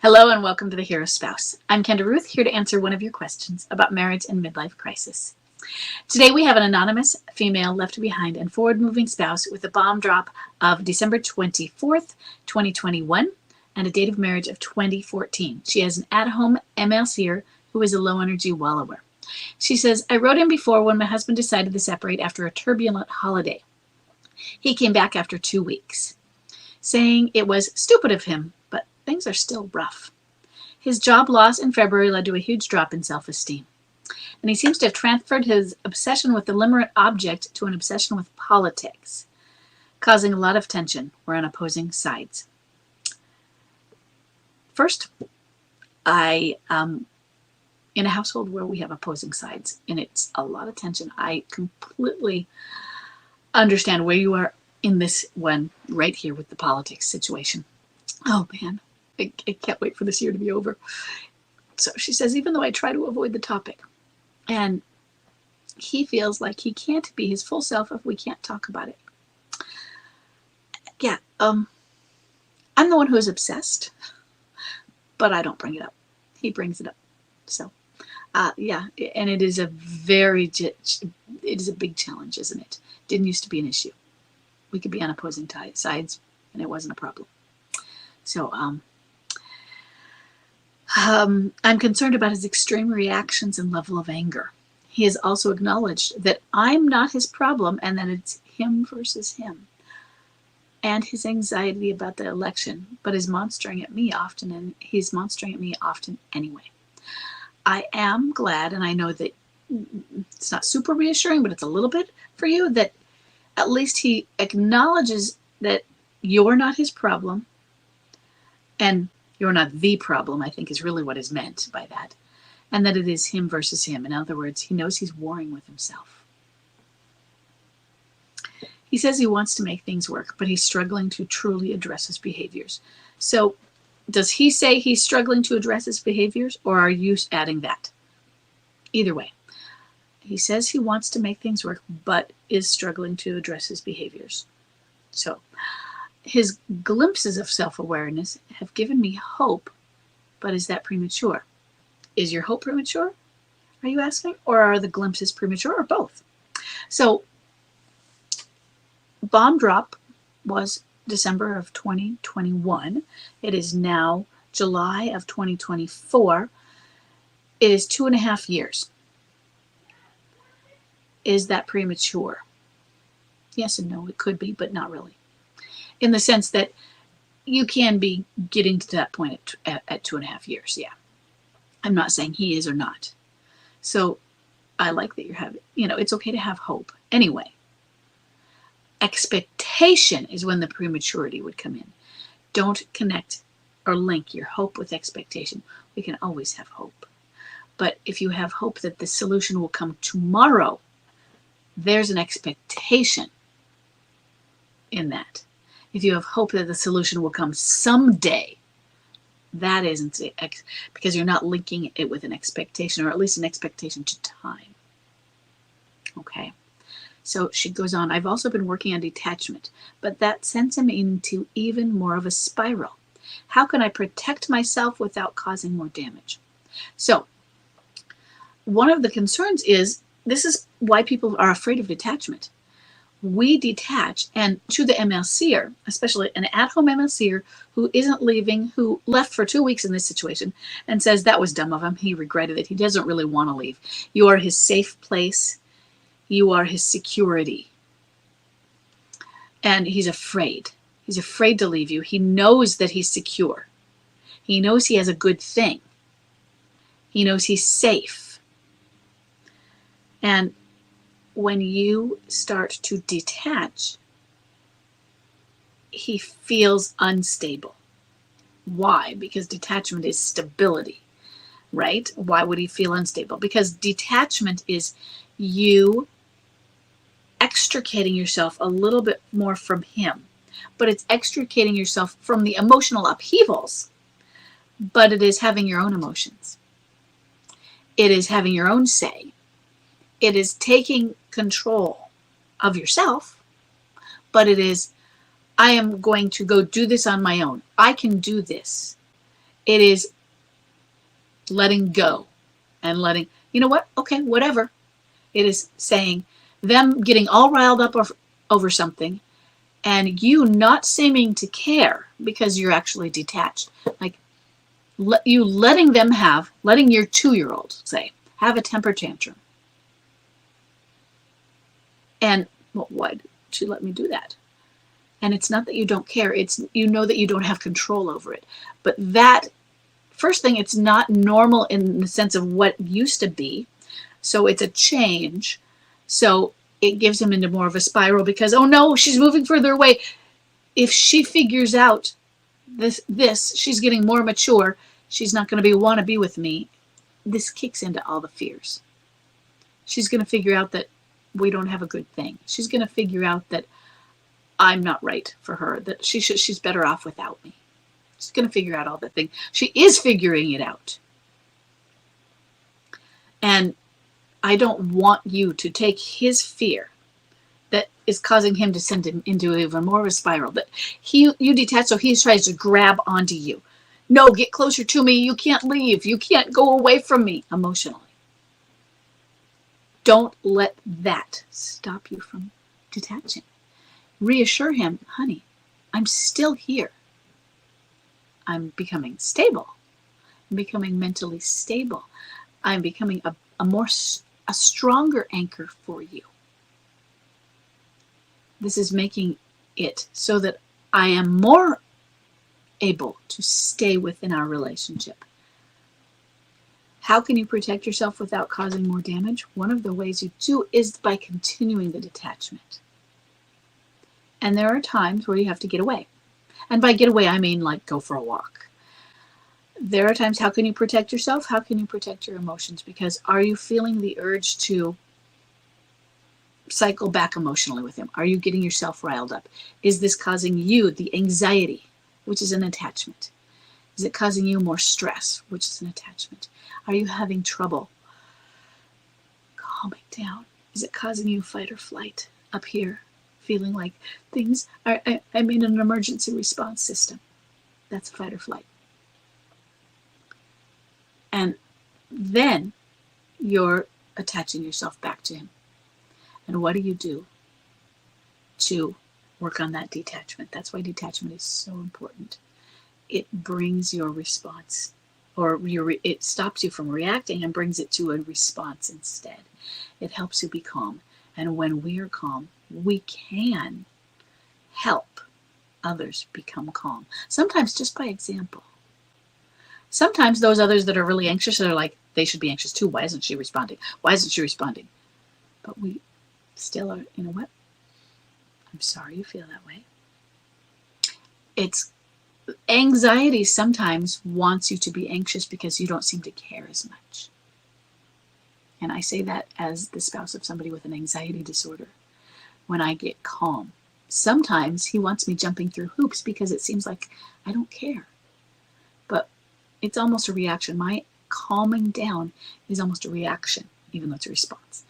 Hello and welcome to The Hero Spouse. I'm Kendra Ruth, here to answer one of your questions about marriage and midlife crisis. Today we have an anonymous female left behind and forward-moving spouse with a bomb drop of December 24th, 2021 and a date of marriage of 2014. She has an at-home MLCer who is a low-energy wallower. She says, I wrote in before when my husband decided to separate after a turbulent holiday. He came back after 2 weeks, saying it was stupid of him, but things are still rough. His job loss in February led to a huge drop in self-esteem. And he seems to have transferred his obsession with the limerent object to an obsession with politics, causing a lot of tension. We're on opposing sides. First, I in a household where we have opposing sides, and it's a lot of tension, I completely understand where you are in this one right here with the politics situation. Oh man, I can't wait for this year to be over. So she says, even though I try to avoid the topic, and he feels like he can't be his full self if we can't talk about it. Yeah, I'm the one who is obsessed, but I don't bring it up. He brings it up. So, yeah, and it is a big challenge, isn't it? Didn't used to be an issue. We could be on opposing sides, and it wasn't a problem. So, I'm concerned about his extreme reactions and level of anger. He has also acknowledged that I'm not his problem and that it's him versus him, and his anxiety about the election, but is monstering at me often, and he's monstering at me often anyway. I am glad, and I know that it's not super reassuring, but it's a little bit for you, that at least he acknowledges that you're not his problem, and you're not the problem, I think is really what is meant by that, and that it is him versus him. In other words, he knows he's warring with himself. He says he wants to make things work, but he's struggling to truly address his behaviors. So does he say he's struggling to address his behaviors, or are you adding that? Either way, he says he wants to make things work, but is struggling to address his behaviors. So his glimpses of self-awareness have given me hope, but is that premature? Is your hope premature, are you asking? Or are the glimpses premature, or both? So bomb drop was December of 2021. It is now July of 2024. It is 2.5 years. Is that premature? Yes and no, it could be, but not really. In the sense that you can be getting to that point at 2.5 years, yeah. I'm not saying he is or not. So I like that you're having, it's okay to have hope. Anyway, expectation is when the prematurity would come in. Don't connect or link your hope with expectation. We can always have hope. But if you have hope that the solution will come tomorrow, there's an expectation in that. If you have hope that the solution will come someday, that isn't it, because you're not linking it with an expectation, or at least an expectation to time. Okay. So she goes on, I've also been working on detachment, but that sends him into even more of a spiral. How can I protect myself without causing more damage? So one of the concerns is, this is why people are afraid of detachment. We detach, and to the MLCer, especially an at-home MLCer who isn't leaving, who left for 2 weeks in this situation and says that was dumb of him, he regretted it, he doesn't really want to leave. You are his safe place. You are his security. And he's afraid. He's afraid to leave you. He knows that he's secure. He knows he has a good thing. He knows he's safe. And when you start to detach, he feels unstable. Why? Because detachment is stability, right? Why would he feel unstable? Because detachment is you extricating yourself a little bit more from him, but it's extricating yourself from the emotional upheavals, but it is having your own emotions. It is having your own say. It is taking control of yourself, but it is, I am going to go do this on my own. I can do this. It is letting go and letting, you know what? Okay, whatever. It is saying them getting all riled up over something and you not seeming to care because you're actually detached. Like letting your 2-year-old, say, have a temper tantrum. And well, why did she let me do that? And it's not that you don't care, it's you know that you don't have control over it. But that first thing, it's not normal in the sense of what used to be. So it's a change. So it gives him into more of a spiral because, oh no, she's moving further away. If she figures out this, she's getting more mature. She's not going to want to be with me. This kicks into all the fears. She's going to figure out that we don't have a good thing. She's going to figure out that I'm not right for her, that she's better off without me. She's going to figure out all the things. She is figuring it out. And I don't want you to take his fear that is causing him to send him into even more of a spiral. That you detach, so he tries to grab onto you. No, get closer to me. You can't leave. You can't go away from me emotionally. Don't let that stop you from detaching. Reassure him, honey, I'm still here. I'm becoming stable. I'm becoming mentally stable. I'm becoming a stronger anchor for you. This is making it so that I am more able to stay within our relationship. How can you protect yourself without causing more damage? One of the ways you do is by continuing the detachment. And there are times where you have to get away. And by get away, I mean like go for a walk. There are times, how can you protect yourself? How can you protect your emotions? Because are you feeling the urge to cycle back emotionally with him? Are you getting yourself riled up? Is this causing you the anxiety, which is an attachment? Is it causing you more stress, which is an attachment? Are you having trouble calming down? Is it causing you fight or flight up here? Feeling like things are, I'm in an emergency response system. That's fight or flight. And then you're attaching yourself back to him. And what do you do to work on that detachment? That's why detachment is so important. It brings your response, or it stops you from reacting and brings it to a response instead. It helps you be calm. And when we are calm, we can help others become calm. Sometimes just by example. Sometimes those others that are really anxious are like, they should be anxious too. Why isn't she responding? Why isn't she responding? But we still are, you know what? I'm sorry you feel that way. It's anxiety sometimes wants you to be anxious because you don't seem to care as much. And I say that as the spouse of somebody with an anxiety disorder. When I get calm, sometimes he wants me jumping through hoops because it seems like I don't care. But it's almost a reaction. My calming down is almost a reaction, even though it's a response.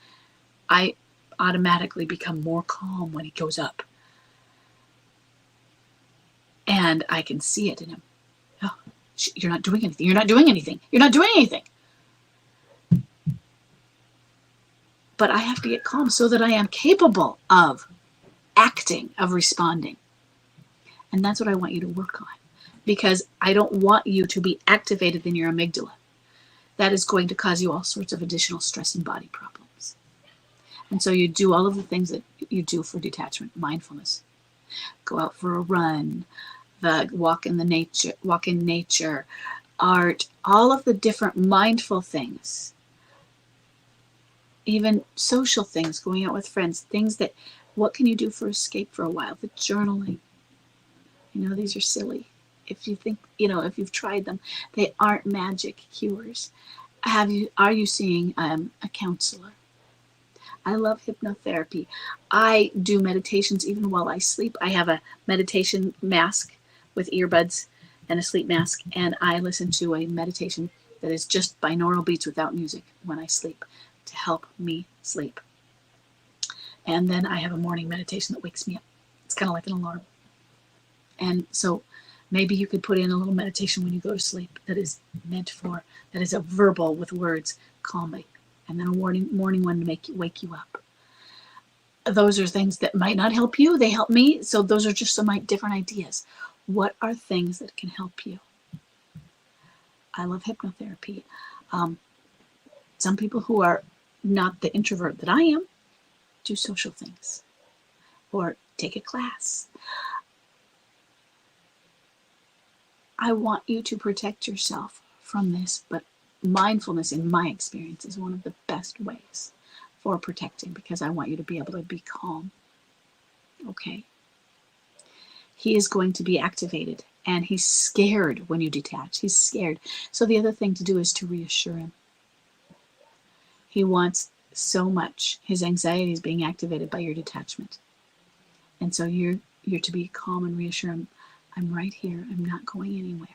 I automatically become more calm when he goes up. And I can see it in him. Oh, you're not doing anything. You're not doing anything. You're not doing anything. But I have to get calm so that I am capable of acting, of responding. And that's what I want you to work on. Because I don't want you to be activated in your amygdala. That is going to cause you all sorts of additional stress and body problems. And so you do all of the things that you do for detachment, mindfulness. Go out for a run, walk in nature, art, all of the different mindful things. Even social things, going out with friends, things that, what can you do for escape for a while? The journaling. You know, these are silly. If you think, if you've tried them, they aren't magic cures. Are you seeing a counselor? I love hypnotherapy. I do meditations even while I sleep. I have a meditation mask with earbuds and a sleep mask, and I listen to a meditation that is just binaural beats without music when I sleep to help me sleep. And then I have a morning meditation that wakes me up. It's kind of like an alarm. And so Maybe you could put in a little meditation when you go to sleep that is a verbal with words, calming, and then a morning one to wake you up. Those are things that might not help you. They help me. So those are just some different ideas. What are things that can help you? I love hypnotherapy. Some people who are not the introvert that I am do social things or take a class. I want you to protect yourself from this, but mindfulness, in my experience, is one of the best ways for protecting, because I want you to be able to be calm. Okay? He is going to be activated, and he's scared when you detach. He's scared. So the other thing to do is to reassure him. He wants so much. His anxiety is being activated by your detachment. And so you're to be calm and reassure him. I'm right here. I'm not going anywhere.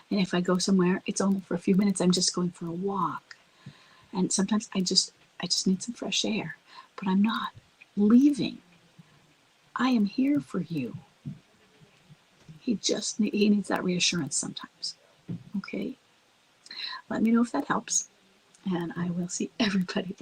And if I go somewhere, it's only for a few minutes. I'm just going for a walk. And sometimes I just need some fresh air. But I'm not leaving. I am here for you. He needs that reassurance sometimes. Okay? Let me know if that helps. And I will see everybody